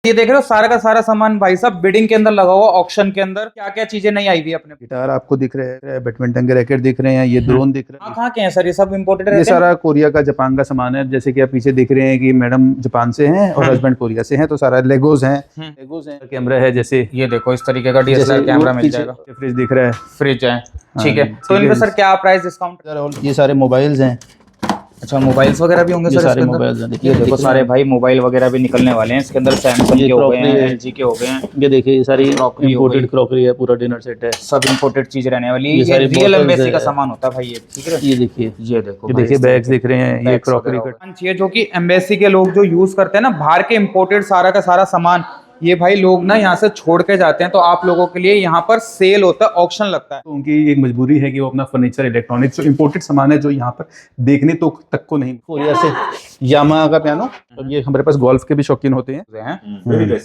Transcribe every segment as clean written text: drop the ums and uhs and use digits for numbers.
ये देख रहे हो सारा का सारा सामान भाई साहब बिडिंग के अंदर लगा हुआ, ऑक्शन के अंदर। क्या क्या चीजें नहीं आई हुई अपने। गिटार आपको दिख रहे हैं, बैडमिंटन के रैकेट दिख रहे हैं, ये ड्रोन दिख रहे हैं। कहाँ के हैं सर ये सब इम्पोर्टेड ये रहते हैं? सारा कोरिया का जापान का सामान है। जैसे कि आप पीछे दिख रहे हैं कि मैडम जापान से हैं और हस्बैंड कोरिया से हैं, तो सारा लेगोज हैं कैमरा है। जैसे ये देखो इस तरीके का DSLR कैमरा मिल जाएगा। फ्रिज दिख रहा है, फ्रिज है, ठीक है। तो इनका सर क्या प्राइस डिस्काउंट? ये सारे मोबाइल्स हैं। अच्छा मोबाइल्स वगैरह भी होंगे ये सर सारे इसके अंदर? मोबाइल्स हैं, ये देखिए देखो सारे भाई मोबाइल वगैरह भी निकलने वाले हैं इसके अंदर। सैमसंग के हो गए हैं, LG के हो गए हैं। ये देखिए ये सारी क्रॉकरी इंपोर्टेड क्रॉकरी है, पूरा डिनर सेट है, सब इम्पोर्टेड चीज रहने वाली है। ये ये सारी रियल bottles एम्बेसी का है। सामान होता है भाई ये, ठीक है। ये देखिए, ये देखो ये भाई, देखिए इस बैग्स तरीके दिख रहे हैं, ये बैग्स क्रॉकरी वगैरह का। होगा। चाहिए जो कि एम्बेसी के लोग जो यूज करते हैं ना बाहर के इम्पोर्टेड सारा का सारा सामान, ये भाई लोग ना यहाँ से छोड़ के जाते हैं। तो आप लोगों के लिए यहाँ पर सेल होता है, ऑक्शन लगता है। तो उनकी एक मजबूरी है कि वो अपना फर्नीचर, इलेक्ट्रॉनिक्स जो इम्पोर्टेड सामान है जो यहाँ पर देखने तो तक को नहीं। कोरिया से यामाहा का पियानो, और ये हमारे पास गोल्फ के भी शौकीन होते हैं।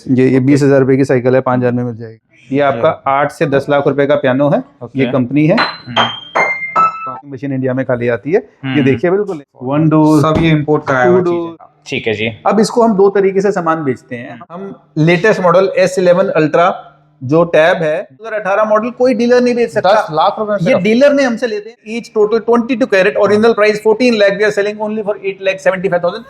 ये 20,000 रुपए की साइकिल है, 5,000 में मिल जाएगी। ये आपका 8 से 10 लाख रुपए का पियानो है। ये कंपनी है, मशीन इंडिया में खाली आती है। ये देखिए बिल्कुल 1 डोर, सब ये इम्पोर्ट कराया हुआ चीज़ है। ठीक है जी। अब इसको हम 2 तरीके से सामान बेचते हैं। हम लेटेस्ट मॉडल S11 अल्ट्रा जो टैब है 2018 मॉडल कोई डीलर नहीं बेच सकता। 10 लाख रुपए ये डीलर ने हमसे लेते हैं। Each total 22 carat, original price 14 lakh, we are selling only for 8,75,000।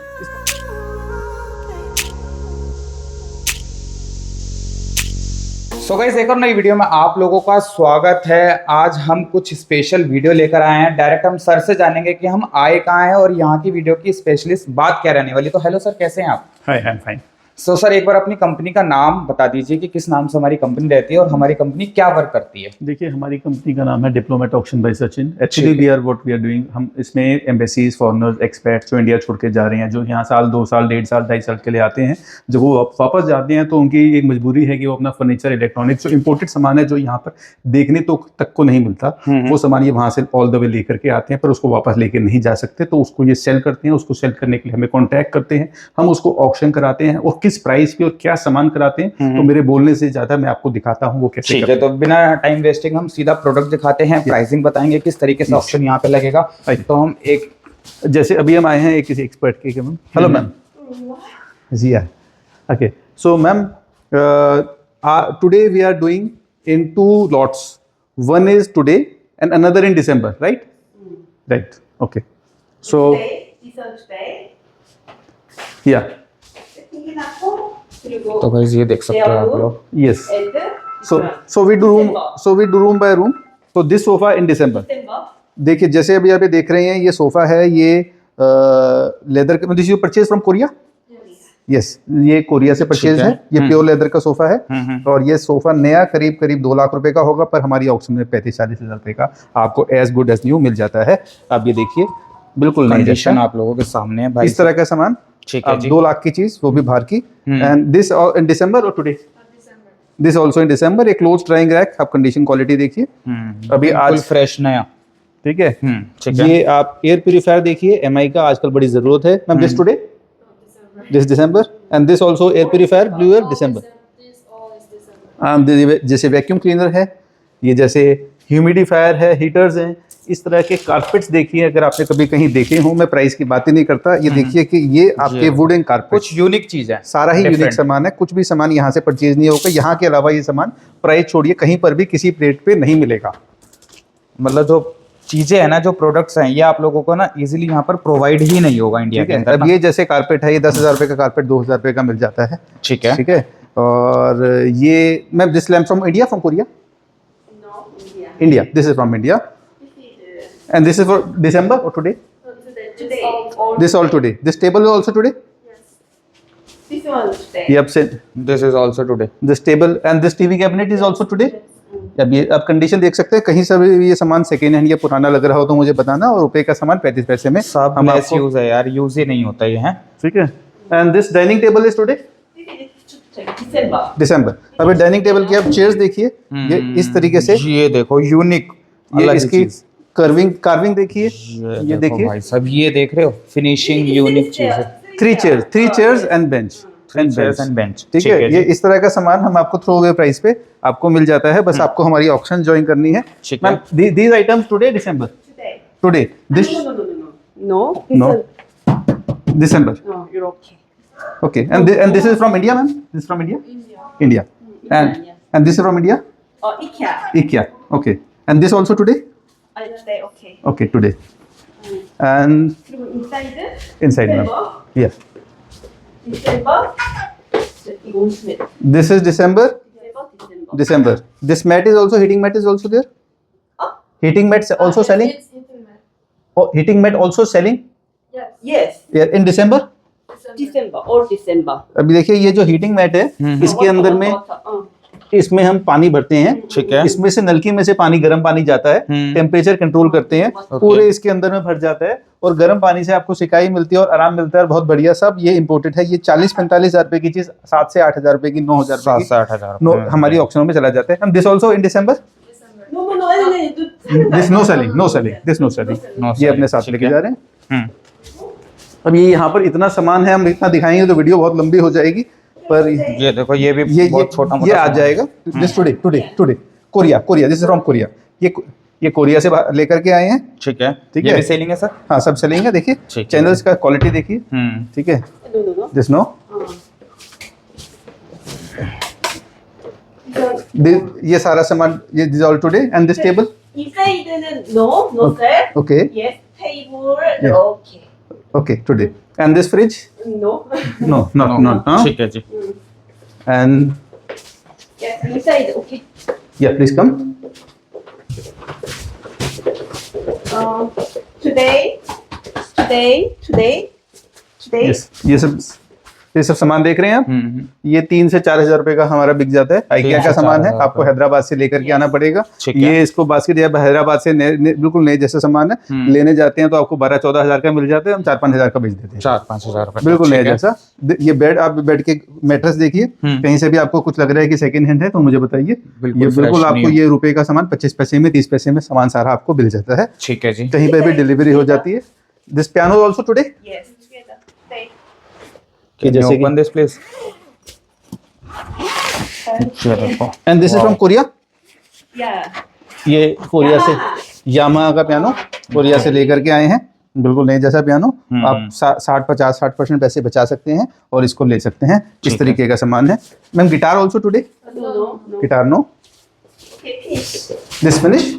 So guys एक और नई वीडियो में आप लोगों का स्वागत है। आज हम कुछ स्पेशल वीडियो लेकर आए हैं। डायरेक्ट हम सर से जानेंगे कि हम आए कहाँ हैं और यहाँ की वीडियो की स्पेशलिस्ट बात क्या रहने वाली। तो हेलो सर, कैसे हैं आप? Hi, I am fine. So sir एक बार अपनी कंपनी का नाम बता दीजिए कि किस नाम से हमारी कंपनी रहती है और हमारी कंपनी क्या वर्क करती है। देखिए हमारी कंपनी का नाम है diplomat auction by Sachin. Actually we are what we are doing, हम इसमें एम्बेसीज, फॉरेनर्स, एक्सपर्ट्स जो इंडिया छोड़ के जा रहे हैं, जो यहाँ साल 2 साल 1.5 साल 2.5 साल के लिए आते हैं, जब वो वापस जाते हैं तो उनकी एक मजबूरी है कि वो अपना फर्नीचर, इलेक्ट्रॉनिक्स जो इम्पोर्टेड सामान है जो यहाँ पर देखने तो तक को नहीं मिलता, वो सामान ये वहाँ से ऑल द वे लेकर के आते हैं, पर उसको वापस लेकर नहीं जा सकते। तो उसको ये सेल करते हैं। उसको सेल करने के लिए हमें कॉन्टैक्ट करते हैं, हम उसको ऑक्शन कराते हैं और किस प्राइस पे और क्या सामान कराते हैं। तो मेरे बोलने से ज्यादा मैं आपको दिखाता हूँ वो कैसे। ठीक है, तो बिना टाइम वेस्टिंग हम सीधा प्रोडक्ट दिखाते हैं, प्राइसिंग बताएंगे किस तरीके से ऑप्शन यहाँ पे लगेगा। तो हम एक जैसे अभी हम आए हैं एक किसी एक्सपर्ट के मैम। Hello ma'am. जी यार, okay. So ma'am today we are doing in 2 lots. One is today and another in December, right? Right. Okay. So yeah. तो गाइस ये देख सकते हो आप लोग। Yes. So we do room by room. So this sofa in December. देखिए जैसे अभी आप ये देख रहे हैं, ये सोफा है, ये लेदर का। This you purchase from Korea? Yes, ये कोरिया से परचेज है। ये प्योर लेदर का सोफा है और ये सोफा नया करीब 2 लाख रुपए का होगा, पर हमारी ऑक्शन में 35-40 हज़ार रुपए का आपको एज गुड एज न्यू मिल जाता है। आप ये देखिए बिल्कुल नहीं कंडीशन आप लोगों के सामने है भाई, इस तरह का सामान। ठीक है जी। 2 लाख की चीज, वो भी बाहर की। एंड दिस इन दिसंबर और टुडे दिस ऑल्सो इन दिसंबर। एक क्लोज ड्राइंग रैक, आप कंडीशन क्वालिटी देखिए अभी आज फ्रेश नया, ठीक है। ठीक है। ये आप एयर प्यूरीफायर देखिए, MI का आजकल बड़ी जरूरत है ma'am. This today, this December, and this also air purifier, blue air, December. जैसे वैक्यूम क्लीनर है, ये जैसे ह्यूमिडिफायर है, हीटर्स हैं, इस तरह के कारपेट्स देखिए। अगर आपने कभी कहीं देखे हो, मैं प्राइस की बात ही नहीं करता, ये देखिए कि ये आपके वुडन कारपेट, कुछ यूनिक चीज है, सारा ही यूनिक सामान है। कुछ भी सामान यहाँ से परचेज नहीं होगा। यहाँ के अलावा ये सामान प्राइस छोड़िए कहीं पर भी किसी रेट पे नहीं मिलेगा। मतलब जो चीजें है ना, जो प्रोडक्ट्स हैं, ये आप लोगों को ना इजीली यहाँ पर प्रोवाइड ही नहीं होगा इंडिया के अंदर। अब ये जैसे कारपेट है, ये 10,000 रुपए का कारपेट 2,000 रुपए का मिल जाता है। ठीक है, ठीक है। और ये ma'am this lamp from India, from Korea? India, this is from India. And this is for December और today? This all today. This table is also today? This is also today. This table and this TV cabinet is also today. अब ये आप condition देख सकते हैं, कहीं से भी ये सामान सेकेंड हैंड या पुराना लग रहा हो तो मुझे बताना। और रुपए का सामान 35 पैसे में सब हम लेस आपको, यूज है यार, यूज ही नहीं होता ये है। ठीक है। And this dining table is today, December. अब डाइनिंग टेबल की आप चेयर्स देखिए, ये इस तरीके से, ये देखो यूनिक, ये इसकी कार्विंग देखिए, ये देखिए भाई सब, ये देख रहे हो फिनिशिंग यूनिक चीज है। 3 चेयर्स एंड बेंच। ठीक है। ये इस तरह का सामान हम आपको थ्रो अवे प्राइस पे आपको मिल जाता है। बस आपको हमारी ऑक्शन ज्वाइन करनी है। Ma'am these items today, December? Today, this no, December. Okay, and this is from India, ma'am. This is from India. India. And this is from India. IKEA. IKEA. Okay. And this also today. Today, okay. Okay, today. And Inside, ma'am. Yeah. December. 이건 mat. This is December. December. This mat is also heating mat is also there. Heating mats also selling. It's heating mat. Oh, heating mat also selling. Yes. Yes, Yeah, in December. December, all December. अभी देखिए ये जो heating mat है इसके अंदर में इसमें हम पानी भरते हैं। ठीक है। इसमें से नलकी में से पानी गर्म पानी जाता है, टेम्परेचर कंट्रोल करते हैं, पूरे इसके अंदर में भर जाता है और गर्म पानी से आपको सिकाई मिलती है और आराम मिलता है। बहुत बढ़िया सब ये इम्पोर्टेड है। ये 40-45 हज़ार रुपए की चीज 7 से 8 हज़ार रुपए की 9 हज़ार 7 से 8 हज़ार हमारी ऑक्शनों में चला जाता है। हम this also in December this no selling ये अपने साथ लेके जा रहे हैं। अब ये यहाँ पर इतना सामान है, हम इतना दिखाएंगे तो वीडियो बहुत लंबी हो जाएगी, पर ये देखो ये भी बहुत छोटा ये मोटा आ जाएगा। This today Korea this is from Korea. ये कोरिया से लेकर के आए हैं। ठीक है। ठीक ये है। भी सेलिंग है सर। हाँ सब सेलिंग है। देखिए ठीक है। चैनल्स का क्वालिटी देखिए। ठीक है। No. दिस नो ये सारा सामान ये this all today and this table. Inside, no sir. Okay Yes, table, Yeah. okay. Okay today and this fridge No. No not ठीक है जी। And Yes, inside, okay. या प्लीज कम। Today. ये सब सामान देख रहे हैं आप। ये 3 से 4 हज़ार रुपए का हमारा बिक जाता है। आइकिया 3 का से सामान 4 है, हज़ार आपको हैदराबाद से लेकर के आना पड़ेगा। ठीक है। ये इसको बास्केट या हैदराबाद से बिल्कुल नए जैसे सामान है, लेने जाते हैं तो आपको 12-14 हज़ार का मिल जाता है। हम 4-5 हज़ार का बेच देते हैं। 4-5 हज़ार रुपए बिल्कुल नया जैसा। ये बेड आप बेड के मैट्रेस देखिए, कहीं से भी आपको कुछ लग रहा है कि सेकंड हैंड है तो मुझे बताइए। बिल्कुल ये fresh बिल्कुल आपको नहीं है। ये रुपए का सामान 25 पैसे में 30 पैसे में सामान सारा आपको मिल जाता है। ठीक है जी। कहीं पे भी डिलीवरी हो जाती है। This piano also today. Yes, together. Stay. कि जैसे ओपन दिस प्लीज। ये देखो। And this is from Korea. Yeah. ये कोरिया से यामाहा का पियानो कोरिया से लेकर के आए हैं। बिल्कुल नए जैसा पियानो। आप 60% पैसे बचा सकते हैं और इसको ले सकते हैं। इस तरीके का सामान है। Ma'am guitar also today. No. Guitar no Okay, finish. This finish.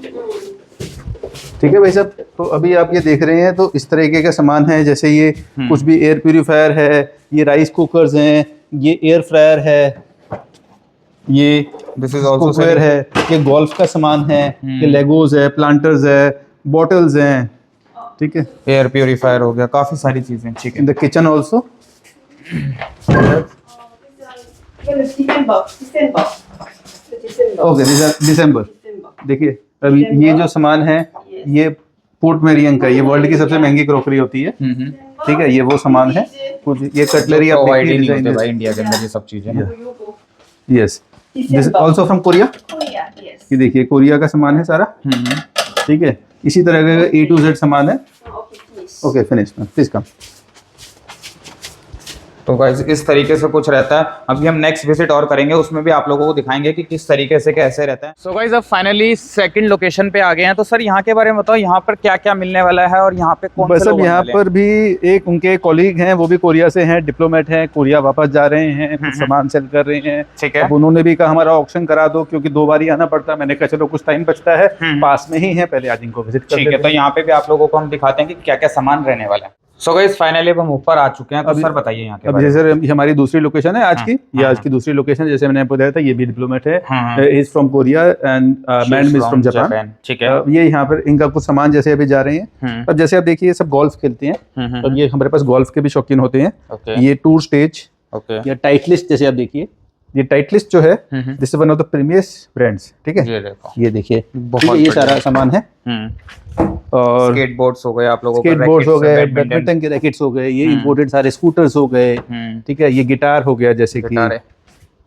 ठीक है भाई साहब। तो अभी आप ये देख रहे हैं तो इस तरीके का सामान है। जैसे ये कुछ भी एयर प्यूरीफायर है, ये राइस कुकर्स हैं, ये एयर फ्रायर है, ये दिस इज आल्सो कुकवेयर है, ये गोल्फ का सामान है, ये लेगोज है, प्लांटर्स है, बॉटल्स हैं। ठीक है। एयर प्यूरीफायर हो गया, काफी सारी चीजें। ठीक है। In the kitchen also. December. Okay December. देखिए अभी ये जो सामान है ये पोर्ट मेरियन का, ये वर्ल्ड की सबसे महंगी क्रॉकरी होती है। ठीक है। ये वो सामान है। कुछ ये कटलरी आप प्रोवाइड ही नहीं देखिए होते भाई इंडिया के अंदर ये सब चीजें ना। Yes this also from Korea. Korea, yes. ये देखिए कोरिया का सामान है सारा। ठीक है। इसी तरह का A to Z सामान है। Okay, finish. Okay finish please come. तो गाइस इस तरीके से कुछ रहता है। अभी हम नेक्स्ट विजिट और करेंगे, उसमें भी आप लोगों को दिखाएंगे कि किस तरीके से कैसे रहता है। सो गाइस अब फाइनली सेकंड लोकेशन पे आ गए हैं। तो सर यहाँ के बारे में बताओ, यहाँ पर क्या क्या मिलने वाला है और यहाँ पे कौन बस से अब लोग यहाँ आने वाले पर भी एक उनके कॉलीग हैं, वो भी कोरिया से हैं, डिप्लोमेट हैं, कोरिया वापस जा रहे हैं, कुछ सामान सेल कर रहे हैं। ठीक है। अब उन्होंने भी कहा हमारा ऑक्शन करा दो, क्योंकि 2 बार ही आना पड़ता है। मैंने कहा चलो कुछ टाइम बचता है, पास में ही है, पहले आज इनको विजिट कर ठीक है। लेते तो हैं। यहाँ पे भी आप लोगों को हम दिखाते हैं कि क्या क्या सामान रहने वाला है। सो गाइस फाइनली अब हम ऊपर आ चुके हैं। तो अभी- सर बताइए यहाँ के अब बारे में। जैसे हमारी दूसरी लोकेशन है आज की, ये आज की दूसरी लोकेशन, जैसे मैंने आपको बताया था, ये भी डिप्लोमेट है, is from Korea and man is from Japan. ठीक है। ये यहाँ पर इनका कुछ सामान जैसे अभी जा रहे हैं। अब जैसे आप देखिए ये सब गोल्फ खेलते हैं। अब ये हमारे पास गोल्फ के भी शौकीन होते हैं। ओके ये टूर स्टेज ओके। या टाइटलिस्ट, जैसे आप देखिए ये टाइटलिस्ट जो है this is one of the premium brands. ठीक है। ये देखो ये देखिए बहुत ठीक है, ये बढ़िया। सारा सामान है। और स्केट बोर्ड्स हो गए आप लोगों को, स्केटबोर्ड्स हो गए, बैडमिंटन बैडमिंटन के रैकेट्स हो गए, ये इंपोर्टेड सारे स्कूटर्स हो गए। ठीक है। ये गिटार हो गया, जैसे कि गिटार है।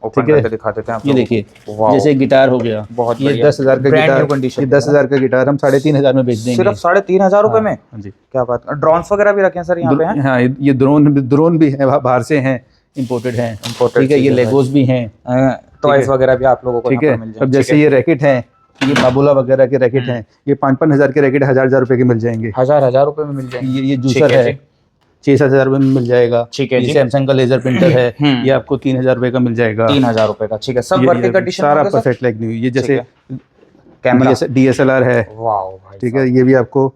ओपन ठीक है। करके दिखा देते हैं आप ये लोगों देखिए को। वाओ। जैसे गिटार हो गया, बहुत ये बढ़िया। 10,000 का Brand new गिटार, condition ये के 10,000 का गिटार हम 3,500 में बेच देंगे। सिर्फ 3,500 रुपए में? हाँ जी। क्या बात। ड्रोन्स वगैरह भी रखे हैं सर यहाँ पे? हैं हाँ ये ड्रोन भी है, बाहर से हैं, इंपोर्टेड हैं। Imported ठीक है। ये चीजें हैं। लेगोस भी हैं। टॉयज वगैरह भी आप लोगों को ठीक यहाँ है। पर मिल जाएंगे। अब जैसे ये रैकेट हैं, ये बाबूला वगैरह के रैकेट हैं, ये 5-5 हज़ार के रैकेट 1,000 रुपए के मिल जाएंगे। 1,000 रुपए में मिल जाएंगे। ये ठीक जूसर है है। जी। 6-7 हज़ार रुपये में मिल जाएगा। ठीक है ये जी। सैमसंग का लेजर प्रिंटर है, ये आपको 3,000 रुपये का मिल जाएगा। 3,000 रुपए का, ठीक है। सब वर्किंग कंडीशन सारा परफेक्ट लाइक न्यू। ये जैसे कैमरा DSLR है, वाओ भाई, ठीक है, ये भी आपको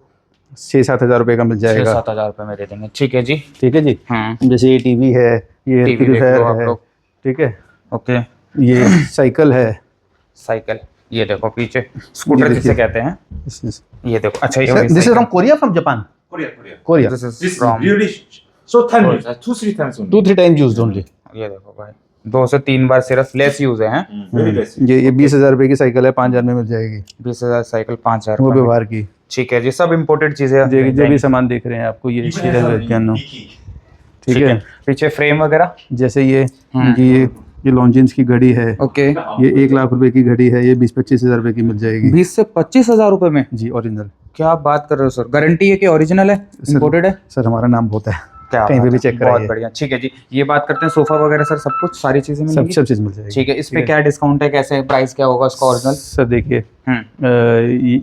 6-7 हज़ार रुपये का मिल जाएगा। 7,000 रुपए में दे देंगे, ठीक है जी। ठीक है जी। जैसे ये टीवी है, ये TV देख लो प्यूरीफायर आप है, लोग। ठीक है, ओके, ये साइकिल है, साइकिल, ये देखो पीछे स्कूटर जिसे कहते हैं, ये देखो। अच्छा, ये this is from Korea, from Japan, Korea. This is This is from, really so times, 2-3 times only. 2-3 time used only. ये देखो भाई, 2 से 3 बार सिर्फ लेस यूज है। Very less. ये 20,000 रुपये की साइकिल है, 5,000 में मिल जाएगी, 20,000 साइकिल 5,000 वो रुपए में। व्यवहार की। ठीक है जी, सब इम्पोर्टेड चीजें जो भी सामान देख रहे हैं आपको, ये पियानो, ठीक है। पीछे फ्रेम वगैरह, जैसे ये ये लॉन्जिन्स की घड़ी है, ओके, ये 1 लाख रुपए की घड़ी है, ये 20-25 हज़ार रुपए की मिल जाएगी 20 से 25,000 रुपए में। जी, ओरिजिनल। क्या आप बात कर रहे हो सर? गारंटी है कि ओरिजिनल है, इम्पोर्टेड है? सर हमारा नाम होता है, क्या कहीं पे बात भी है, चेक बहुत कराइए, बढ़िया। ठीक है जी, ये बात करते हैं सोफा वगैरह सर, सब कुछ, सारी चीजें सब मिलेंगी? सब चीज़ मिल जाएगी। ठीक है, इस पे क्या डिस्काउंट है, कैसे प्राइस क्या होगा उसका ओरिजिनल? सर देखिए,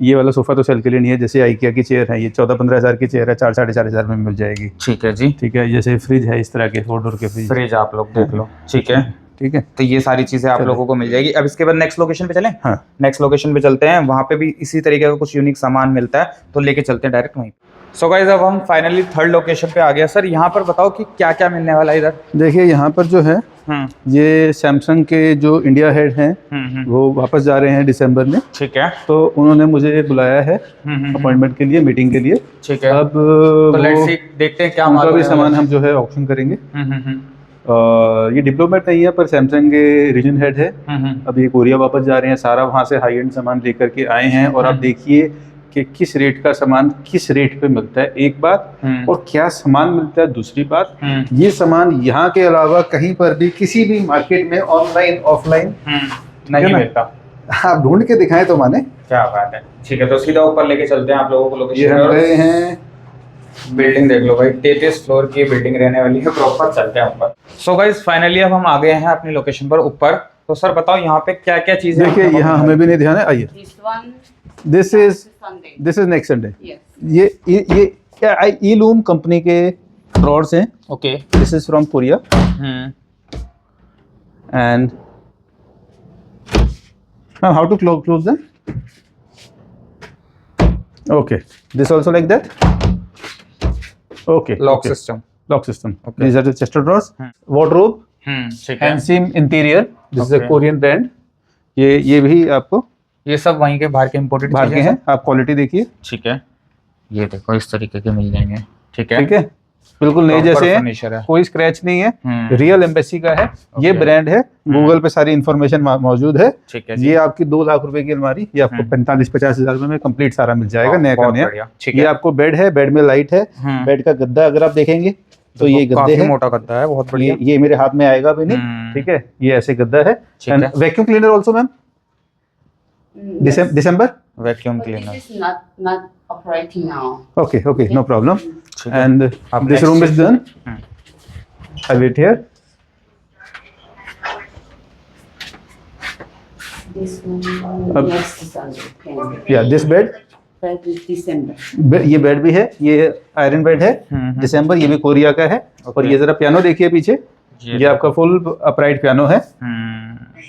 ये वाला सोफा तो सेल के लिए नहीं है। जैसे आइकिया की चेयर है, ये 14-15 हज़ार की चेयर है, 4-4.5 हज़ार में मिल जाएगी। ठीक है जी। ठीक है, जैसे फ्रिज है, इस तरह के 4 डोर के फ्रिज, फ्रिज आप लोग देख लो, ठीक है। ठीक है। तो ये सारी चीजें आप लोगों को मिल जाएगी। अब इसके बाद नेक्स्ट लोकेशन पे चलें? हाँ, नेक्स्ट लोकेशन पे चलते हैं, वहाँ पे भी इसी तरीके का कुछ यूनिक सामान मिलता है, तो लेके चलते हैं डायरेक्ट वहीं। सो गाइस, अब हम फाइनली थर्ड लोकेशन पे आ गया। सर यहाँ पर बताओ कि क्या क्या मिलने वाला है इधर? देखिए यहाँ पर जो है, ये सैमसंग के जो इंडिया हेड हैं वो वापस जा रहे हैं दिसंबर में, ठीक है। तो उन्होंने मुझे बुलाया है अपॉइंटमेंट के लिए, मीटिंग के लिए। ठीक है, अब तो लेट्स सी, देखते हैं क्या उनका माल भी होने वाला सामान हम जो है ऑप्शन करेंगे। है। ये डिप्लोमेट नहीं है, पर सैमसंग के रीजन हेड है। अब ये कोरिया वापस जा रहे हैं, सारा वहाँ से हाई एंड सामान लेकर के आए हैं। और आप देखिए कि किस रेट का सामान किस रेट पे मिलता है, एक बात, और क्या सामान मिलता है, दूसरी बात। ये सामान यहाँ के अलावा कहीं पर भी किसी भी मार्केट में ऑनलाइन ऑफलाइन नहीं मिलता। आप ढूंढ के दिखाएं तो माने। क्या बात है, ठीक है। तो सीधा ऊपर लेके चलते हैं आप लोगों को ये हम लोकेशन। गए हैं, बिल्डिंग देख लो भाई, 33 फ्लोर की बिल्डिंग रहने वाली है, प्रॉपर चलते हैं ऊपर। सो गाइस, फाइनली अब हम आ गए हैं अपनी लोकेशन पर ऊपर। तो सर बताओ यहाँ पे क्या क्या चीजें। देखिए यहाँ हमें भी नहीं ध्यान है। आइए, This one this is Sunday. Next Sunday. Yes. ये क्या ई-लूम कंपनी के ड्रॉर्स हैं। Okay. This is from Korea and how to close them? Okay, this also like that? Okay, lock okay. System. Lock system. Okay. These are the chester drawers. Wardrobe, ठीक है। Hansim interior. This is a Okay. Korean brand. ये भी आपको ये सब वहीं के बाहर के इम्पोर्टेड बाहर के हैं। आप क्वालिटी देखिए, ठीक है। ये देखो इस तरीके के मिल जाएंगे, ठीक है। ठीक है, बिल्कुल नए Proper जैसे हैं, furniture है। कोई स्क्रैच नहीं है, हम्म। रियल एम्बेसी का है। ये Okay. ब्रांड है, गूगल पे सारी इन्फॉर्मेशन मौजूद है। ठीक है जी। ये आपकी 2 लाख रुपए की अलमारी, ये आपको 45-50 हज़ार रुपए में कंप्लीट सारा मिल जाएगा, नया का बहुत नया। बढ़िया, ठीक ये है। आपको बेड है, बेड में लाइट है, बेड का गद्दा अगर आप देखेंगे तो ये गद्दे काफी हैं। मोटा गद्दा है, बहुत बढ़िया। ये मेरे हाथ में आएगा भी नहीं, ठीक है, ये ऐसे गद्दा है। ठीक है। Vacuum cleaner also ma'am, December. Vacuum But cleaner, this is not operating now. Okay okay, no problem. ठीक है। एंड अब this next room is done, hmm. I wait here. This one Ab- next Sunday. Can. या this bed, That is December. ये bed भी है, ये iron bed है, दिसंबर। ये भी कोरिया का है। और ये जरा पियानो देखिए पीछे, ये आपका फुल अपराइट पियानो है।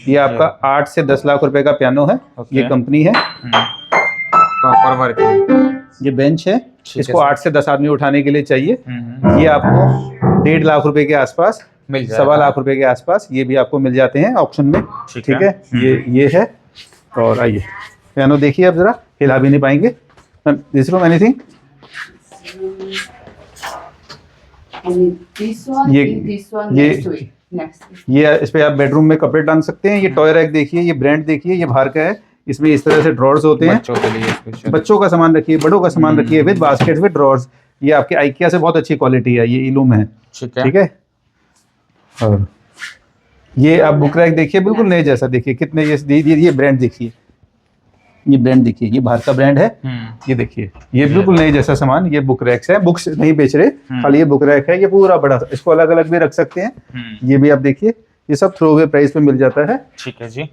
ये आपका 8 से 10 लाख रुपए का पियानो है। Okay. ये कंपनी है। Proper working. ये बेंच है, ठीक है इसको सर। 8 से 10 आदमी उठाने के लिए चाहिए। ये आपको 1.5 लाख रुपए के आसपास, मिल जाएगा। 1.25 लाख रुपए के आसपास ये भी आपको मिल जाते हैं ऑप्शन में। ठीक ठीक है। है, ये है। और आइए पियानो देखिए, आप जरा हिला भी नहीं पाएंगे। This room anything, And this one, this one ये- next week. Next week. ये इस पे आप बेडरूम में कपड़े टांग सकते हैं। ये टॉय रैक देखिए, ये ब्रांड देखिए, ये बाहर का है। इसमें इस तरह से ड्रॉर्स होते हैं। बच्चों के लिए स्पेशल। बच्चों का सामान रखिए, बड़ों का सामान रखिए, विद बास्केट विद ड्रॉर्स। ये आपके आइकिया से बहुत अच्छी क्वालिटी है, ये इलूम है। ठीक है। ठीक है। और ये आप बुक रैक देखिए, बिल्कुल नए जैसा देखिए, कितने ये ब्रांड देखिए, ये ब्रांड देखिए, ये बाहर का ब्रांड है। ये देखिए, ये बिल्कुल नए जैसा सामान। ये बुक रैक्स है, बुक्स नहीं बेच रहे, खाली ये बुक रैक है। ये पूरा बड़ा, इसको अलग अलग भी रख सकते हैं। ये भी आप देखिए, ये सब थ्रो अवे प्राइस पे मिल जाता है। ठीक है जी।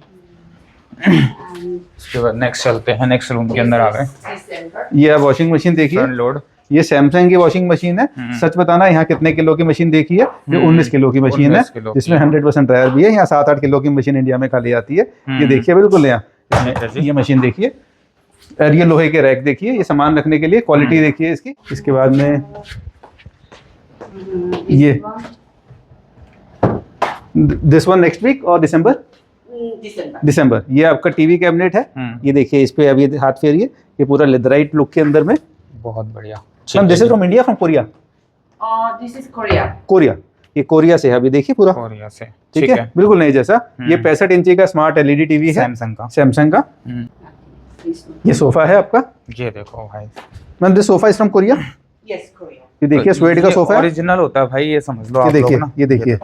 उसके बाद नेक्स्ट चलते हैं, नेक्स्ट रूम के अंदर आ गए। December. ये आप वॉशिंग मशीन देखिए, फ्रंट लोड। ये सैमसंग की वॉशिंग मशीन है। सच बताना, यहाँ कितने किलो की मशीन देखी है? ये 19 किलो की मशीन है, 19 किलो जिसमें 100% टायर भी है। यहाँ 7-8 किलो की मशीन इंडिया में खाली आती है। ये देखिए बिल्कुल यहाँ ये मशीन देखिए, और ये लोहे के रैक देखिए, ये सामान रखने के लिए। क्वालिटी देखिए इसकी। इसके बाद में ये दिस वन नेक्स्ट वीक और दिसंबर, दिसंबर। ये आपका टीवी कैबिनेट है। ये देखिए, इस पे अभी हाथ फेरिए, ये पूरा लेदराइट लुक के अंदर में। बहुत बढ़िया। Ma'am this is from India, from Korea? This is Korea. Korea, ये कोरिया से है। अभी देखिए पूरा कोरिया से, ठीक है, बिल्कुल नहीं जैसा। ये 65 इंची का स्मार्ट एलईडी टीवी है, सैमसंग का। सैमसंग का। ये सोफा है आपका। ये देखो भाई, ma'am this sofa is from Korea. Yes, Korea. ये देखिए स्वेट का सोफा है, ओरिजिनल होता है भाई, ये समझ लो ये आप लोग देखिए, ना। ये देखिए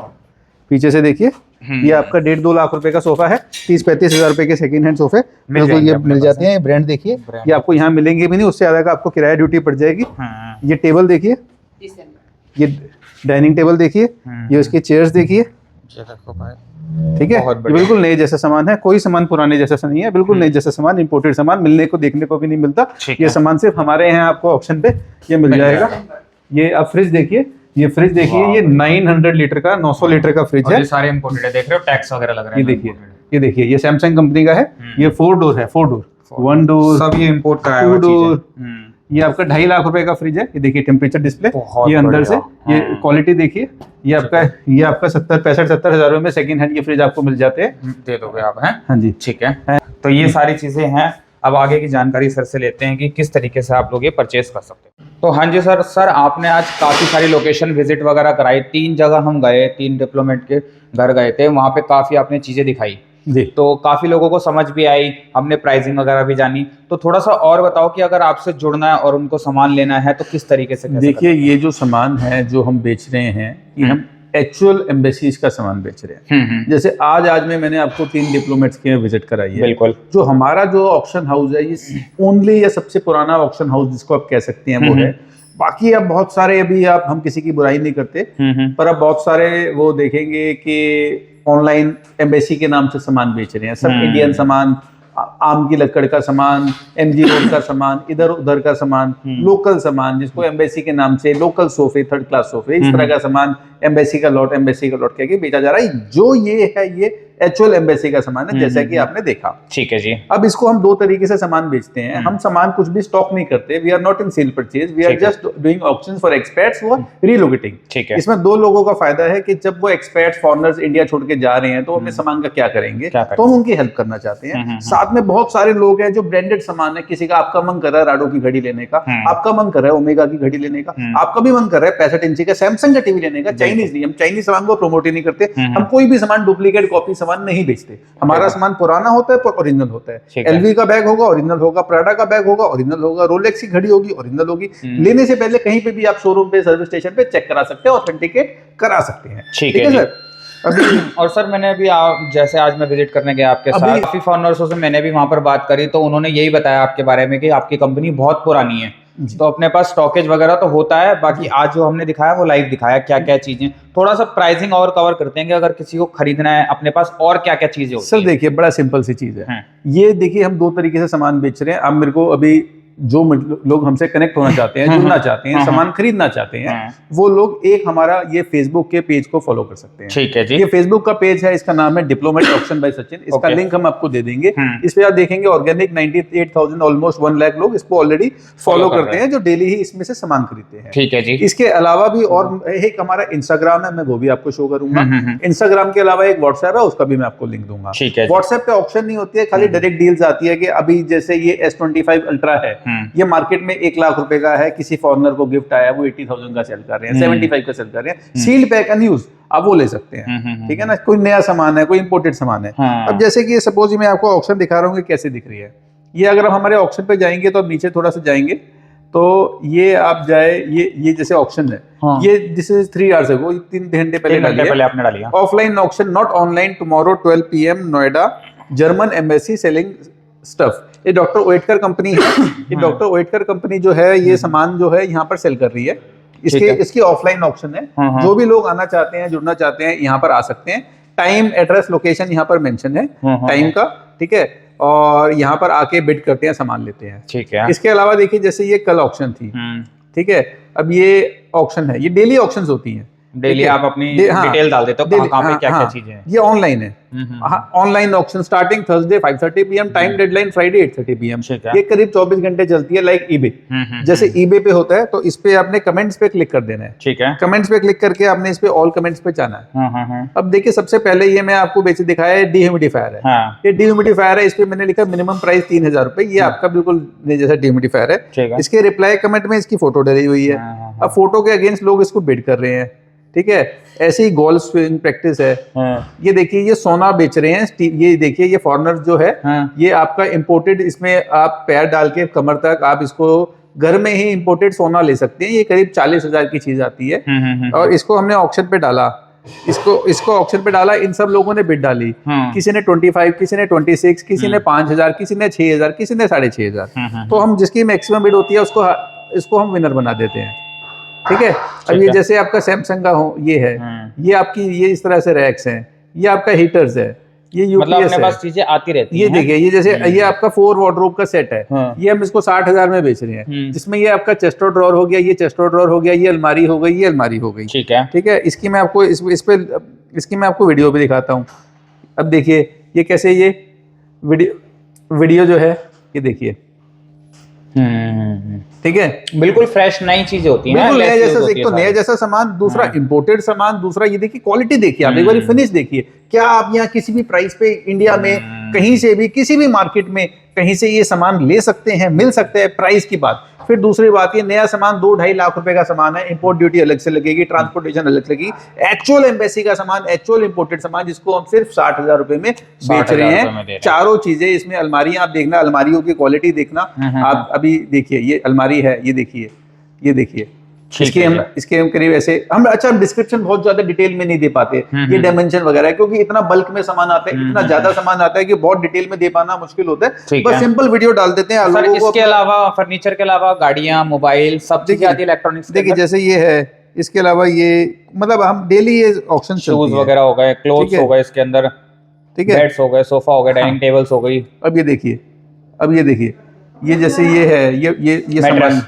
पीछे से देखिए। ये आपका 1.5-2 लाख रुपए का सोफा है। 30-35 हजार रुपए के सेकंड हैंड सोफे बिल्कुल जाएंगे ये अपने मिल पास जाते हैं। ब्रांड देखिए, ब्रांड। ये आपको यहाँ मिलेंगे भी नहीं, उससे ज्यादा का आपको किराया ड्यूटी पड़ जाएगी। ये टेबल देखिए, दिसंबर। ये डाइनिंग टेबल देखिए, ये उसकी चेयर्स देखिए, ये देखो भाई, ठीक है। बहुत ये बढ़िया। बिल्कुल नए जैसा सामान है, कोई सामान पुराने जैसा नहीं है, बिल्कुल नए जैसा सामान। इंपोर्टेड सामान मिलने को देखने को भी नहीं मिलता। ठीक ये है। सामान सिर्फ हमारे यहाँ आपको ऑप्शन पे ये मिल जाएगा। ये आप फ्रिज देखिए, ये फ्रिज देखिए, ये 900 लीटर का, 900 लीटर का फ्रिज और है। ये सारे इंपोर्टेड है, देख रहे हो, टैक्स वगैरह लग रहा है। ये देखिए, ये देखिए, ये सैमसंग कंपनी का है। ये 4 डोर है, 4 डोर, 1 डोर, सब ये इंपोर्ट कराया 2 हुआ डोर। चीज़ है। ये आपका 2.5 लाख रुपए का फ्रिज है। ये देखिए टेम्परेचर डिस्प्ले, बहुत ये अंदर से, बढ़िया। ये क्वालिटी देखिए। ये आपका 70-65-70 हजार रुपए में सेकंड हैंड ये फ्रिज आपको मिल जाते हैं। दे दोगे आप, हैं? हाँ जी, ठीक है। तो ये सारी चीजें हैं। अब आगे की जानकारी सर से लेते हैं कि किस तरीके से आप लोग ये परचेस कर सकते हैं। तो हाँ जी सर, आपने आज काफ़ी सारी लोकेशन विजिट वगैरह कराई। 3 जगह हम गए, 3 डिप्लोमेट के घर गए थे, वहाँ पे काफ़ी आपने चीज़ें दिखाई जी। तो काफ़ी लोगों को समझ भी आई, हमने प्राइसिंग वगैरह भी जानी। तो थोड़ा सा और बताओ कि अगर आपसे जुड़ना है और उनको सामान लेना है तो किस तरीके से कैसे देखिए, ये जो सामान है जो हम बेच रहे हैं, ये हम एक्चुअल एम्बेसीज का सामान बेच रहे हैं। जैसे आज में मैंने आपको 3 डिप्लोमेट्स के विजिट कराई है। बिल्कुल। जो हमारा जो ऑक्शन हाउस है, ये ओनली या सबसे पुराना ऑक्शन हाउस जिसको आप कह सकते हैं वो है। बाकी अब बहुत सारे, अभी आप, हम किसी की बुराई नहीं करते, पर अब बहुत सारे वो देखेंगे कि ऑनलाइन एम्बेसी के नाम से सामान बेच रहे हैं। सब इंडियन सामान, आम की लकड़ का सामान, एमजी रोड का सामान, इधर उधर का सामान, लोकल सामान जिसको एम्बेसी के नाम से, लोकल सोफे, 3rd क्लास सोफे, इस तरह का सामान एम्बेसी का लॉट कह के बेचा जा रहा है। जो ये है, ये एक्चुअल एम्बेसी का सामान है, जैसा कि आपने देखा। ठीक है जी। अब इसको हम 2 तरीके से सामान बेचते हैं। हम सामान कुछ भी स्टॉक नहीं करते। We are not in sale purchase, we are just doing auctions for experts for relocating. ठीक है। इसमें 2 लोगों का फायदा है कि जब वो एक्सपर्ट्स, फॉरेनर्स इंडिया छोड़ के जा रहे हैं तो अपने सामान का क्या करेंगे, तो हम उनकी हेल्प करना चाहते हैं। साथ में बहुत सारे लोग हैं जो ब्रांडेड सामान है, किसी का आपका मन कर रहा है राडो की घड़ी लेने का, आपका मन कर रहा है ओमेगा की घड़ी लेने का, आपका भी मन कर रहा है 65 इंची का सैमसंग का टीवी लेने का। चाइनीज नहीं, हम चाइनीज सामान को प्रमोट ही नहीं करते। हम कोई भी सामान डुप्लीकेट कॉपी सामान नहीं बेचते। हमारा सामान पुराना होता है पर ओरिजिनल होता है। एलवी का बैग होगा, ओरिजिनल होगा। प्राडा का बैग होगा, ओरिजिनल होगा। रोलेक्स की घड़ी होगी, ओरिजिनल होगी। लेने से पहले कहीं पे भी आप शोरूम पे, सर्विस स्टेशन पे चेक करा सकते हैं, ऑथेंटिकेट करा सकते हैं। ठीक है सर। अभी और सर, मैंने अभी जैसे आज मैं विजिट करने गया आपके साथ, काफी फॉरनर्सों से मैंने भी वहां पर बात करी, तो उन्होंने यही बताया आपके बारे में कि आपकी कंपनी बहुत पुरानी है, तो अपने पास स्टॉकेज वगैरह तो होता है। बाकी आज जो हमने दिखाया वो लाइव दिखाया, क्या क्या चीजें। थोड़ा सा प्राइसिंग और कवर करते हैं कि अगर किसी को खरीदना है अपने पास और क्या क्या चीजें होती सर देखिए, बड़ा सिंपल सी चीज है। ये देखिए, हम 2 तरीके से सामान बेच रहे हैं। आप मेरे को अभी जो लोग हमसे कनेक्ट होना चाहते हैं, जुड़ना चाहते हैं, सामान खरीदना चाहते हैं, वो लोग एक हमारा ये फेसबुक के पेज को फॉलो कर सकते हैं। ठीक है जी। ये फेसबुक का पेज है, इसका नाम है डिप्लोमेट ऑक्शन बाय सचिन। इसका लिंक हम आपको दे देंगे। इस पे आप देखेंगे ऑर्गेनिक 98,000 ऑलमोस्ट 1 लाख लोग इसको ऑलरेडी फॉलो करते हैं, जो डेली ही इसमें से सामान खरीदते हैं। ठीक है जी। इसके अलावा भी और एक हमारा इंस्टाग्राम है, मैं वो भी आपको शो करूंगा। इंस्टाग्राम के अलावा एक व्हाट्सएप है, उसका भी मैं आपको लिंक दूंगा। ठीक है। व्हाट्सएप पे ऑप्शन नहीं होती है, खाली डायरेक्ट डील्स आती है कि अभी जैसे ये S25 अल्ट्रा है, ये मार्केट में 1 लाख रुपए का है, किसी फॉरनर को गिफ्ट आया, वो 80,000 का सेल कर रहे हैं, 75 का सेल कर रहे हैं। सील्ड पैक अनयूज आप वो ले सकते हैं। ठीक है ना, कोई नया सामान है, कोई इंपोर्टेड सामान है। अब जैसे कि सपोज मैं आपको ऑप्शन दिखा रहा हूँ कि कैसे दिख रही है ये। अगर हम हमारे ऑप्शन पे जाएंगे तो अब नीचे थोड़ा सा जाएंगे तो ये आप जाए, ये जैसे ऑप्शन है, ये दिस इज 3 आवर्स अगो, 3 घंटे पहले आपने डाली। Offline option, not online, tomorrow 12 PM Noida, German embassy selling stuff. ये डॉक्टर ओएटकर कंपनी है। ये डॉक्टर ओएटकर कंपनी जो है, ये सामान जो है यहाँ पर सेल कर रही है। इसकी ऑफलाइन ऑप्शन है। जो भी लोग आना चाहते हैं, जुड़ना चाहते हैं, यहाँ पर आ सकते हैं। टाइम, एड्रेस, लोकेशन यहाँ पर मेंशन है टाइम का। ठीक है, और यहाँ पर आके बिड करते हैं, सामान लेते हैं। ठीक है। इसके अलावा देखिए, जैसे ये कल ऑप्शन थी, ठीक है। अब ये ऑक्शन है, ये डेली ऑक्शंस होती हैं, डेली आप अपनी हाँ, डिटेल डाल देते हो कहाँ पे क्या क्या हाँ, चीजें हैं। ये ऑनलाइन है, online auction starting Thursday 5:30 PM, time deadline Friday 8:30 PM। ठीक है। ये करीब 24 घंटे चलती है, लाइक ईबे। जैसे ईबे पे होता है तो इस पे आपने कमेंट्स पे क्लिक कर देना है, ठीक है। कमेंट्स पे क्लिक करके आपने इस पे ऑल कमेंट्स पे जाना है। अब देखिए सबसे पहले ये मैं आपको बेसिक दिखाया है, डिह्यूमिडिफायर है। हाँ। ये डिह्यूमिडिफायर है, इस पे मैंने लिखा मिनिमम प्राइस 3000 रुपए, ये आपका बिल्कुल जैसा डिह्यूमिडिफायर ठीक है। है। इसके रिप्लाई कमेंट में इसकी फोटो डली हुई है। अब फोटो के अगेंस्ट लोग इसको बिड कर रहे हैं, ठीक है। ऐसे ही गोल्फ स्विंग प्रैक्टिस है। ये देखिए ये सोना बेच रहे हैं, ये देखिए ये फॉरनर जो है, ये आपका इंपोर्टेड, इसमें आप पैर डाल के कमर तक आप इसको घर में ही इंपोर्टेड सोना ले सकते हैं। ये करीब 40,000 की चीज आती है। और इसको हमने ऑक्शन पे डाला, इसको ऑक्शन पे डाला, इन सब लोगों ने बिड डाली। किसी ने 25, किसी ने 26, किसी ने 5,000, किसी ने 6,000, किसी ने 6,500। तो हम जिसकी मैक्सिमम बिड होती है इसको हम विनर बना देते हैं, ठीक है। अब ये जैसे आपका सैमसंग का हो, ये है, ये आपकी ये इस तरह से रैक्स हैं, ये आपका हीटर्स है, ये यूपीएस मतलब अपने है। पास चीजें आती रहती ये हैं। देखिए ये जैसे ये आपका 4 वार्डरोब का सेट है, ये हम इसको 60,000 में बेच रहे हैं, जिसमें ये आपका चेस्टो ड्रॉर हो गया, ये चेस्टो ड्रॉर हो गया, ये अलमारी हो गई, ये अलमारी हो गई, ठीक है। ठीक है। इसकी मैं आपको इसकी मैं आपको वीडियो भी दिखाता हूँ। अब देखिए ये कैसे ये वीडियो जो है, ये देखिए, ठीक है। बिल्कुल फ्रेश नई चीजें होती हैं, बिल्कुल नया less use जैसा, होती एक है तो नया सारी। जैसा सामान, दूसरा इंपोर्टेड सामान, दूसरा ये देखिए क्वालिटी देखिए आप, एक बार फिनिश देखिए। क्या आप यहाँ किसी भी प्राइस पे इंडिया में कहीं से भी किसी भी मार्केट में कहीं से ये सामान ले सकते हैं, मिल सकते हैं, प्राइस की बात। फिर दूसरी बात, ये नया सामान 2-2.5 लाख रुपए का सामान है, इंपोर्ट ड्यूटी अलग से लगेगी, ट्रांसपोर्टेशन अलग लगेगी। एक्चुअल एम्बेसी का सामान, एक्चुअल इंपोर्टेड सामान, जिसको हम सिर्फ 60,000 रुपए में बेच रहे हैं। चारों चीजें इसमें, अलमारियां आप देखना, अलमारियों की क्वालिटी देखना। आप अभी देखिए ये अलमारी है, ये देखिए, ये देखिए, इसके हम करीब ऐसे हम अच्छा डिस्क्रिप्शन बहुत ज्यादा डिटेल में नहीं दे पाते, ये डायमेंशन वगैरह, क्योंकि इतना बल्क में सामान आता है, इतना ज्यादा सामान आता है कि बहुत डिटेल में दे पाना मुश्किल होता है। बस सिंपल वीडियो डाल देते हैं सर। लोगों को। इसके अलावा फर्नीचर के अलावा गाड़ियां, मोबाइल, सब चीजें आती है इलेक्ट्रॉनिक्स। देखिए जैसे ये है, इसके अलावा ये मतलब हम डेली ये ऑक्शन शूज वगैरह हो गए, क्लोथ्स हो गए, इसके अंदर ठीक है, बेड्स हो गए, सोफा हो गए, डाइनिंग टेबल्स हो गई। अब ये देखिए, अब ये देखिए, ये जैसे ये है, ये सामान,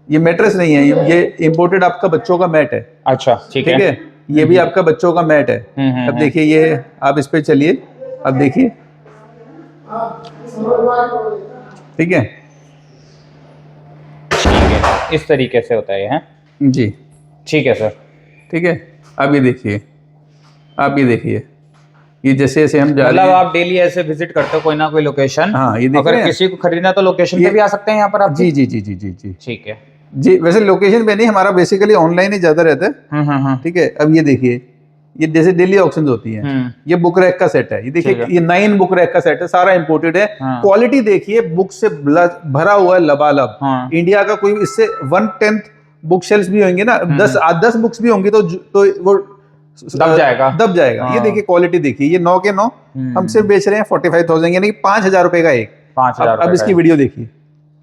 ये मैट्रेस नहीं है, ये इंपोर्टेड आपका बच्चों का मैट है। अच्छा, ठीक है। ये भी आपका बच्चों का मैट है। अब देखिए ये, आप इस पे चलिए, अब देखिए, ठीक है, इस तरीके से होता है ये, हैं जी, ठीक है सर, ठीक है। अब ये देखिए, आप ये देखिए, ये जैसे जैसे हम जा रहे मतलब हैं, आप डेली ऐसे विजिट करते हो कोई ना कोई लोकेशन। हाँ, ये देख अगर रहे हैं? किसी को खरीदना तो लोकेशन पे भी आ सकते हैं यहाँ पर आप। जी जी जी जी जी जी ठीक है जी। वैसे लोकेशन पे नहीं, हमारा बेसिकली ऑनलाइन ही ज्यादा रहता है, ठीक है। अब ये देखिए, ये जैसे डेली ऑक्शंस होती हैं, ये बुक रैक का सेट है, ये देखिए, ये 9 बुक रैक का सेट है, सारा इंपोर्टेड है। क्वालिटी देखिए, बुक से भरा हुआ है लबालब। इंडिया का कोई इससे 1/10 बुक शेल्फ भी होंगे ना, 10 बुक्स भी होंगी तो वो दब जाएगा। ये देखिए क्वालिटी देखिए, ये 9 के 9 हम सिर्फ बेच रहे हैं 45,000, यानी कि 5,000 रुपए का एक। 5,000। अब इसकी वीडियो देखिए,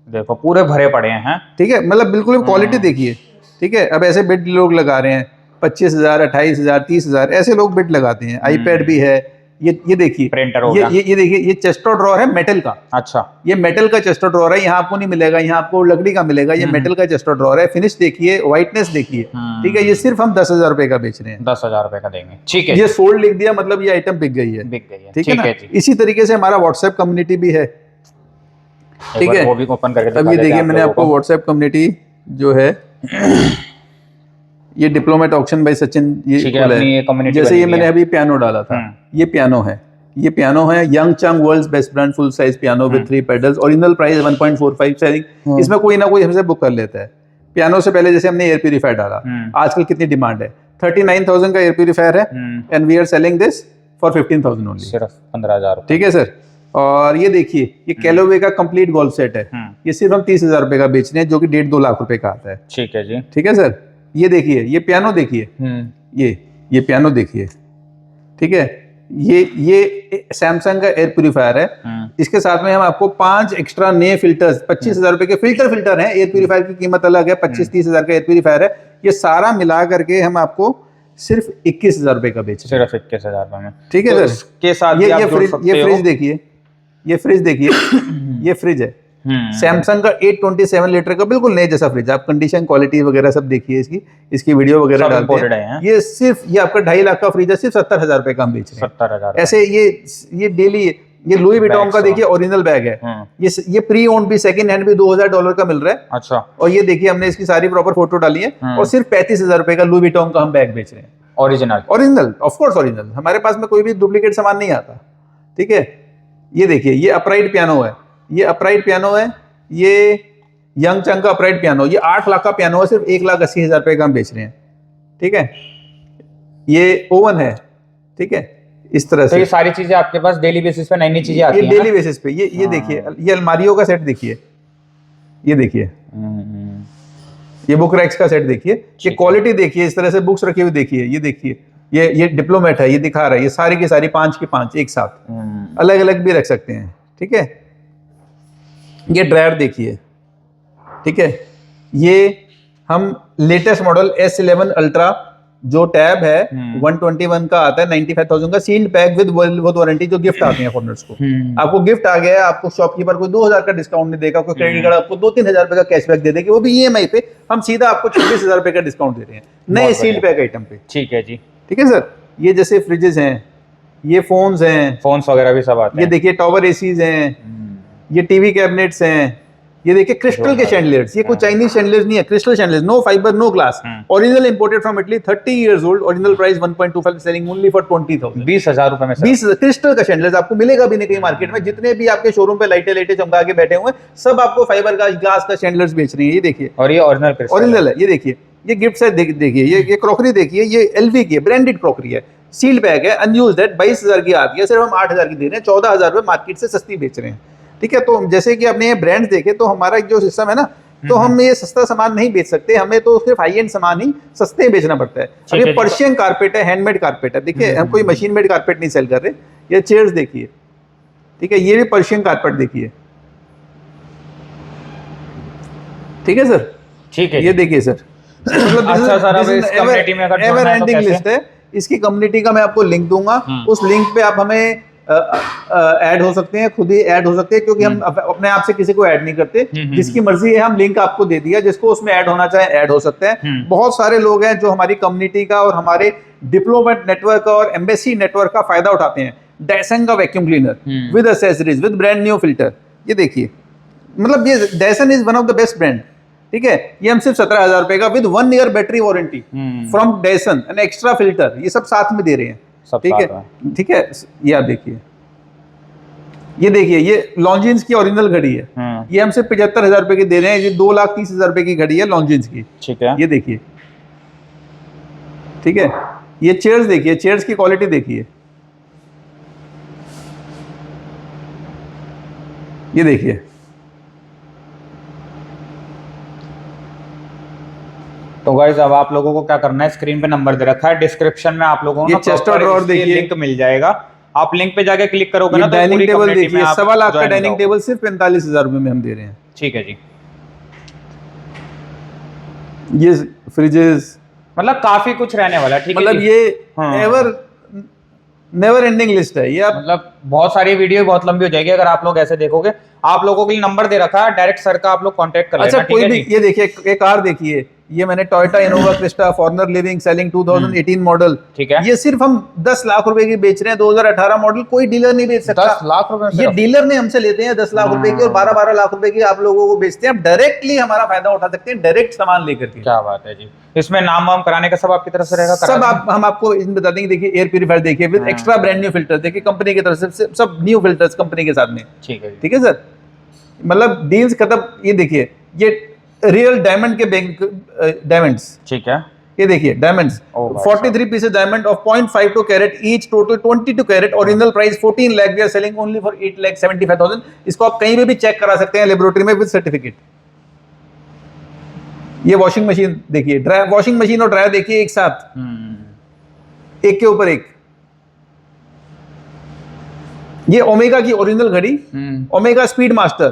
देखो पूरे भरे पड़े हैं, ठीक है, मतलब बिल्कुल क्वालिटी देखिए, ठीक है। अब ऐसे बिड लोग लगा रहे हैं 25,000, 28,000, 30,000, ऐसे लोग बिड लगाते हैं। आईपैड भी है, ये देखिए, प्रिंटर हो गया। ये देखिए, ये चेस्टो ड्रॉर है मेटल का। अच्छा, ये मेटल का चेस्टो ड्रॉर है, यहाँ आपको नहीं मिलेगा, यहाँ आपको लकड़ी का मिलेगा। ये मेटल का चेस्टो ड्रॉर है, फिनिश देखिए, व्हाइटनेस देखिए, ठीक है। ये सिर्फ हम 10,000 रुपए का बेच रहे हैं, 10,000 रुपए का देंगे, ठीक है। ये सोल्ड लिख दिया, मतलब ये आइटम बिक गई है, बिक गई है, ठीक है ना। जी। इसी तरीके से हमारा व्हाट्सएप कम्युनिटी भी है, ठीक है। वो भी ओपन करके अब ये देखिए, मैंने आपको व्हाट्सएप कम्युनिटी जो है, ये डिप्लोमेट ऑक्शन बाय सचिन, ये खोला है। जैसे ये मैंने अभी पियानो डाला था, ये पियानो है, ये पियानो है Young Chang world's best brand full size piano with 3 pedals, original price 1.45 selling. इसमें कोई ना कोई हमसे बुक कर लेता है। पियानो से पहले जैसे हमने एयर प्यूरीफायर डाला, आजकल कितनी डिमांड है, 39,000 का एयर प्यूरीफायर है, and we are selling this for 15,000 only, सिर्फ 15,000, ठीक है सर। और ये देखिए, ये कैलोवे का कंप्लीट गोल्फ सेट है, ये सिर्फ हम 30,000 रुपए का बेच रहे हैं, जो कि 1.5-2 लाख रुपए का आता है, ठीक है जी, ठीक है सर। ये देखिए, ये पियानो देखिए, ये पियानो देखिए, ठीक है। ये सैमसंग का एयर प्यूरीफायर है, इसके साथ में हम आपको 5 एक्स्ट्रा नए फिल्टर्स, 25,000 रुपए के फिल्टर हैं। एयर प्यूरीफायर की कीमत अलग है, 25-30,000 का एयर प्यूरीफायर है। ये सारा मिला करके हम आपको सिर्फ 21,000 रुपए का बेच रहे हैं, सिर्फ 21,000 रुपए में, ठीक है तो सर। इसके साथ ये फ्रिज देखिए, ये फ्रिज देखिए, ये फ्रिज है, सैमसंग का 827 लीटर का बिल्कुल नए जैसा फ्रिज, आप कंडीशन क्वालिटी वगैरह सब देखिए, इसकी वीडियो वगैरह डालते हैं। ये सिर्फ ये आपका 2.5 लाख का फ्रिज है, सिर्फ 70,000 रुपए का हम बेच रहे हैं। 70,000 ऐसे ये डेली, ये लुई विटॉन का देखिए ओरिजिनल बैग है, ये प्री ओन्ड भी सेकंड हैंड भी $2,000 का मिल रहा है। अच्छा। और ये देखिए हमने इसकी सारी प्रॉपर फोटो डाली है, और सिर्फ 35,000 रुपए का लुई विटॉन का हम बैग बेच रहे हैं। ओरिजिनल ऑफ कोर्स ओरिजिनल, हमारे पास में कोई भी डुप्लीकेट सामान नहीं आता। ठीक है, ये देखिए ये अपराइट पियानो है, ये अपराइट पियानो है, ये यंग चंग का अपराइट पियानो, ये 8 लाख का पियानो है, सिर्फ 1,80,000 रुपए का हम बेच रहे हैं। ठीक है, ये ओवन है। ठीक है, इस तरह से ये सारी चीजें आपके पास डेली बेसिस पे नई नई चीजें आती हैं। ये डेली बेसिस पे ये देखिए, ये अलमारियों का सेट देखिए, ये देखिए, ये बुक रैक्स का सेट देखिए, ये क्वालिटी देखिए, इस तरह से बुक्स रखी हुई देखिए, ये देखिए, ये डिप्लोमेट है, ये दिखा रहा है, ये सारी की सारी 5 की 5 एक साथ, अलग अलग भी रख सकते हैं। ठीक है, ये ड्रायर देखिए। ठीक है, ये हम लेटेस्ट मॉडल S11 अल्ट्रा जो टैब है 121 का आता है, 95,000 का सील्ड पैक विद वारंटी, जो गिफ्ट आते हैं फॉरनर्स को। आपको गिफ्ट आ गया है, आपको शॉपकीपर कोई 2,000 का डिस्काउंट नहीं देगा, कोई क्रेडिट कार्ड आपको 2-3,000 रुपए का कैशबैक दे देगी, वो भी EMI पे, हम सीधा आपको 26,000 रुपए का डिस्काउंट दे रहे हैं नए सील्ड पैक आइटम पे। ठीक है जी। ठीक है सर, ये जैसे फ्रिजेस हैं, ये फोन्स हैं, फोन्स वगैरह भी सब आते हैं। ये देखिए टॉवर एसीज हैं, ये टीवी कैबिनेट्स हैं, ये देखिए क्रिस्टल के शैंडलियर्स, ये कोई चाइनीज शैंडलियर्स नहीं है, crystal chandeliers, no fibre no glass, original imported from Italy, 30 years old, original price 1.25, selling only for 20,000। 20,000 रुपए में 20 क्रिस्टल का शैंडलियर्स आपको मिलेगा भी नहीं कहीं मार्केट में। जितने भी आपके शोरूम पे लाइटें चमका के बैठे हुए हैं, सब आपको फाइबर का ग्लास का शैंडलियर्स बेच रही है। ये देखिए, और ये ओरिजिनल है। ये देखिए, ये गिफ्ट सेट देखिए, ये क्रॉकरी देखिए, ये LV की ब्रांडेड क्रॉकरी है, सील्ड बैग है, अनयूज्ड है, 22,000 की आती है, सिर्फ हम 8,000 की दे रहे हैं, 14,000 रुपए मार्केट से सस्ती बेच रहे हैं। ठीक है, तो जैसे कि आपने ये ब्रांड्स देखे, तो हमारा जो सिस्टम है ना, तो हम ये सस्ता सामान नहीं बेच सकते, हमें तो सिर्फ हाई एंड सामान ही सस्ते बेचना पड़ता है। अब ये पर्शियन कारपेट है, हैंडमेड कारपेट है, देखिए हम कोई मशीन मेड कारपेट नहीं सेल कर रहे। ये चेयर्स देखिए, ठीक है, ये भी पर्शियन कारपेट देखिए। ठीक है सर, ठीक है, ये देखिए सर, मतलब अच्छा सर, अब इस कम्युनिटी में अगर एवर एंडिंग लिस्ट है। इसकी कम्युनिटी का मैं आपको लिंक दूंगा, उस लिंक पे आप हमें ऐड हो सकते हैं, खुद ही ऐड हो सकते हैं, क्योंकि हम अपने आप से किसी को ऐड नहीं करते, जिसकी मर्जी है। हम लिंक आपको दे दिया, जिसको उसमें ऐड होना चाहे ऐड हो सकते हैं। बहुत सारे लोग हैं जो हमारी कम्युनिटी का और हमारे डिप्लोमेट नेटवर्क और एम्बेसी नेटवर्क का फायदा उठाते हैं। डायसन का vacuum cleaner with accessories with brand new filter, ये देखिए, मतलब ये Dyson is one of the best brand. ठीक है, ये हम सिर्फ 17,000 रुपए का with 1 year battery warranty from Dyson and extra filter, ये सब साथ में दे रहे हैं। ठीक है, ठीक है, ये आप देखिए, ये देखिए, ये लॉन्जिन्स की ओरिजिनल घड़ी है, ये हम सिर्फ 75,000 रुपए की दे रहे हैं। ये 2,30,000 रुपए की घड़ी है लॉन्जिन्स की। ठीक है, ये देखिए, ठीक है, ये चेयर्स देखिए, चेयर्स की क्वालिटी देखिए, ये देखिए, तो गाइस अब आप लोगों को क्या करना है, स्क्रीन पे नंबर दे रखा है, डिस्क्रिप्शन में आप लोगों को चेस्ट और ड्रॉअर देखिए, लिंक मिल जाएगा। आप लिंक पे जाके क्लिक करोगे ना, तो डाइनिंग टेबल देखिए, 1.25 लाख का डाइनिंग टेबल सिर्फ 45,000 रुपए में हम दे रहे हैं। ठीक है जी, ये फ्रिजेस, मतलब काफी कुछ रहने वाला है। ठीक है, मतलब ये नेवर एंडिंग लिस्ट है ये। आप मतलब बहुत सारी वीडियो बहुत लंबी हो जाएगी अगर आप लोग ऐसे देखोगे। आप लोगों के लिए नंबर दे रखा है, डायरेक्ट सर का आप लोग कांटेक्ट कर लेना। अच्छा, कोई भी, ये देखिए, एक कार देखिए, ये मैंने Toyota Innova Crysta former living selling 2018 model. ठीक है, ये सिर्फ हम 10 लाख रुपए की बेच रहे हैं, 2018 मॉडल, कोई डीलर नहीं बेच सकता। 10 लाख रुपए ये डीलर ने हमसे लेते हैं 10 लाख रुपए की, और 12-12 लाख रुपए की आप लोगों को बेचते हैं। आप डायरेक्टली हमारा फायदा उठा सकते हैं, डायरेक्ट सामान लेकर के। क्या बात है जी, इसमें नाम वाम कराने का सब आपकी तरफ से रहेगा? सब हम आपको इसमें बता देंगे। देखिए, एयर प्यूरीफायर देखिए with extra brand new filter, देखिए कंपनी की तरफ से सब न्यू फिल्टर्स कंपनी के साथ में। ठीक है, ठीक है सर, मतलब डील्स खत्म। ये देखिए, ये रियल डायमंड के डायमंड्स। ठीक है, ये देखिए diamonds, 43 pieces diamond of 0.52 carat each, total 22 carat, original price 14 lakh, we are selling only for 8,75,000। इसको आप कहीं पे भी चेक करा सकते हैं लेबोरेटरी में विद सर्टिफिकेट। ये वॉशिंग मशीन देखिए, ड्रायर, वॉशिंग मशीन और ड्रायर देखिए एक साथ, एक के ऊपर एक। ये ओमेगा की ओरिजिनल घड़ी, ओमेगा स्पीड मास्टर।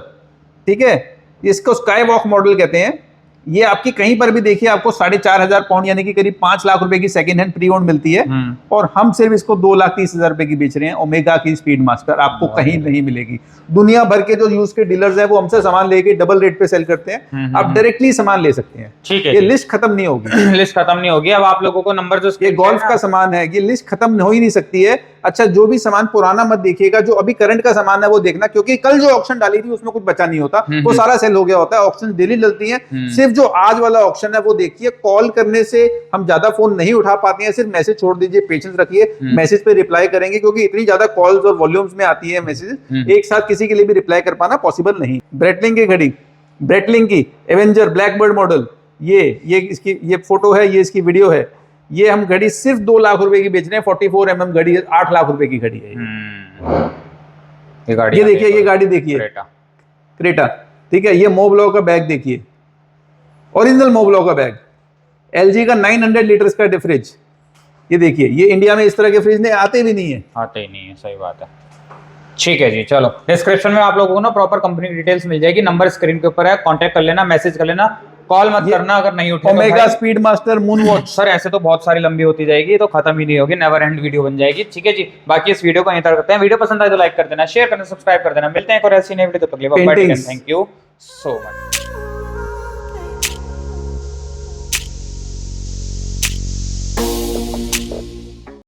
ठीक है, इसको स्काई वॉक मॉडल कहते हैं। ये आपकी कहीं पर भी देखिए आपको 4,500 पाउंड यानी कि करीब 5 लाख रुपए की सेकंड हैंड प्री ओन्ड मिलती है, और हम सिर्फ इसको 2,30,000 रुपए की बेच रहे हैं। ओमेगा की स्पीड मास्टर आपको कहीं नहीं मिलेगी। दुनिया भर के जो यूज के डीलर्स हैं वो हमसे सामान लेके डबल रेट पे सेल करते हैं, आप डायरेक्टली सामान ले सकते हैं। ठीक है ये जी। लिस्ट खत्म नहीं होगी। लिस्ट खत्म नहीं होगी। अब आप लोगों को नंबर जो ये गोल्फ का सामान है, ये लिस्ट खत्म हो ही नहीं सकती है। अच्छा, जो भी सामान पुराना मत देखिएगा, जो अभी करंट का सामान है वो देखना, क्योंकि कल जो ऑक्शन डाली थी उसमें कुछ बचा नहीं होता, वो सारा सेल हो गया होता है। ऑक्शन डेली डलती है, सिर्फ जो आज वाला ऑक्शन है वो देखिए। कॉल करने से हम ज्यादा फोन नहीं उठा पाते हैं, सिर्फ मैसेज छोड़ दीजिए, पेशेंस रखिए, मैसेज पे रिप्लाई करेंगे, क्योंकि इतनी ज्यादा कॉल्स और वॉल्यूम्स में आती है मैसेज, एक साथ किसी के लिए भी रिप्लाई कर पाना पॉसिबल नहीं। ब्रेटलिंग की घड़ी, ब्रेटलिंग की एवेंजर ब्लैकबर्ड मॉडल, ये इसकी ये फोटो है, ये इसकी वीडियो है। ये हम घड़ी सिर्फ 2 लाख रुपए की बेच रहे हैं। 44 mm घड़ी, 8 लाख रुपए की घड़ी है ये गाड़ी। ये देखिए, ये गाड़ी देखिए, क्रेटा, ठीक है। ये मोब्लो का बैग देखिए, ओरिजिनल मोब्लो का बैग, एलजी का 900 लीटर्स का फ्रिज। ये देखिए, ये इंडिया में इस तरह के फ्रिज नहीं आते भी नहीं है, आते ही नहीं है, सही बात है। ठीक है जी, चलो डिस्क्रिप्शन में आप लोगों को ना प्रॉपर कंपनी डिटेल्स मिल जाएगी, नंबर स्क्रीन के ऊपर है, कांटेक्ट कर लेना, मैसेज कर लेना, कॉल मत करना अगर नहीं उठे। Omega speed master moon watch. Sir ऐसे तो बहुत सारी लंबी होती जाएगी, तो खत्म ही नहीं होगी, नेवर एंड वीडियो बन जाएगी। ठीक है जी, बाकी इस वीडियो को यहीं तक करते हैं। वीडियो पसंद आए तो लाइक कर देना, शेयर करना, सब्सक्राइब कर देना। मिलते हैं एक और ऐसी नई वीडियो, तब तक के लिए bye bye, thank you so much.